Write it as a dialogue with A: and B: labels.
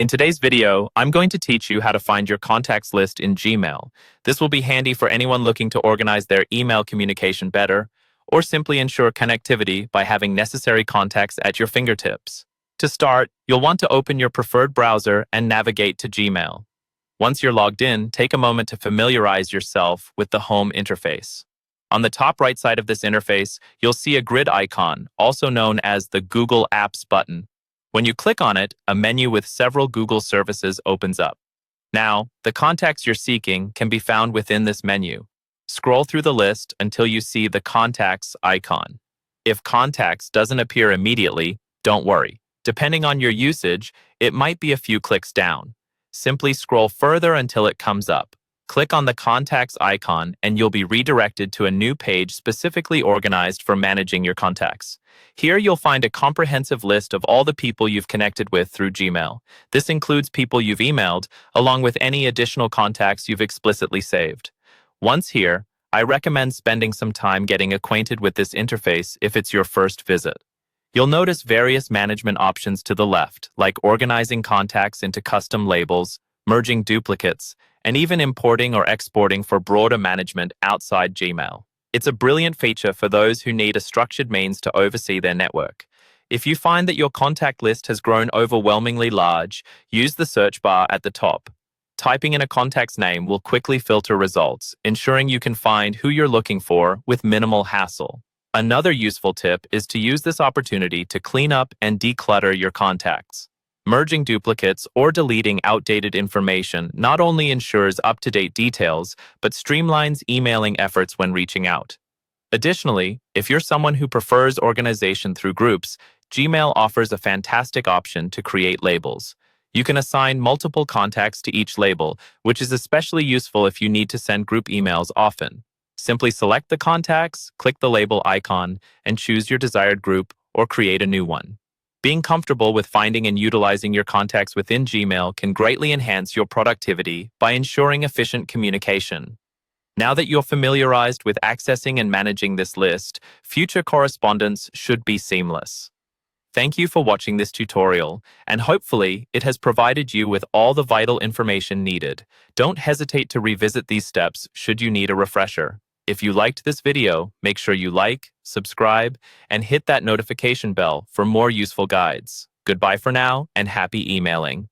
A: In today's video, I'm going to teach you how to find your contacts list in Gmail. This will be handy for anyone looking to organize their email communication better, or simply ensure connectivity by having necessary contacts at your fingertips. To start, you'll want to open your preferred browser and navigate to Gmail. Once you're logged in, take a moment to familiarize yourself with the home interface. On the top right side of this interface, you'll see a grid icon, also known as the Google Apps button. When you click on it, a menu with several Google services opens up. Now, the contacts you're seeking can be found within this menu. Scroll through the list until you see the Contacts icon. If Contacts doesn't appear immediately, don't worry. Depending on your usage, it might be a few clicks down. Simply scroll further until it comes up. Click on the Contacts icon and you'll be redirected to a new page specifically organized for managing your contacts. Here you'll find a comprehensive list of all the people you've connected with through Gmail. This includes people you've emailed, along with any additional contacts you've explicitly saved. Once here, I recommend spending some time getting acquainted with this interface if it's your first visit. You'll notice various management options to the left, like organizing contacts into custom labels, merging duplicates, and even importing or exporting for broader management outside Gmail. It's a brilliant feature for those who need a structured means to oversee their network. If you find that your contact list has grown overwhelmingly large, use the search bar at the top. Typing in a contact's name will quickly filter results, ensuring you can find who you're looking for with minimal hassle. Another useful tip is to use this opportunity to clean up and declutter your contacts. Merging duplicates or deleting outdated information not only ensures up-to-date details, but streamlines emailing efforts when reaching out. Additionally, if you're someone who prefers organization through groups, Gmail offers a fantastic option to create labels. You can assign multiple contacts to each label, which is especially useful if you need to send group emails often. Simply select the contacts, click the label icon, and choose your desired group or create a new one. Being comfortable with finding and utilizing your contacts within Gmail can greatly enhance your productivity by ensuring efficient communication. Now that you're familiarized with accessing and managing this list, future correspondence should be seamless. Thank you for watching this tutorial, and hopefully it has provided you with all the vital information needed. Don't hesitate to revisit these steps should you need a refresher. If you liked this video, make sure you like, subscribe, and hit that notification bell for more useful guides. Goodbye for now, and happy emailing.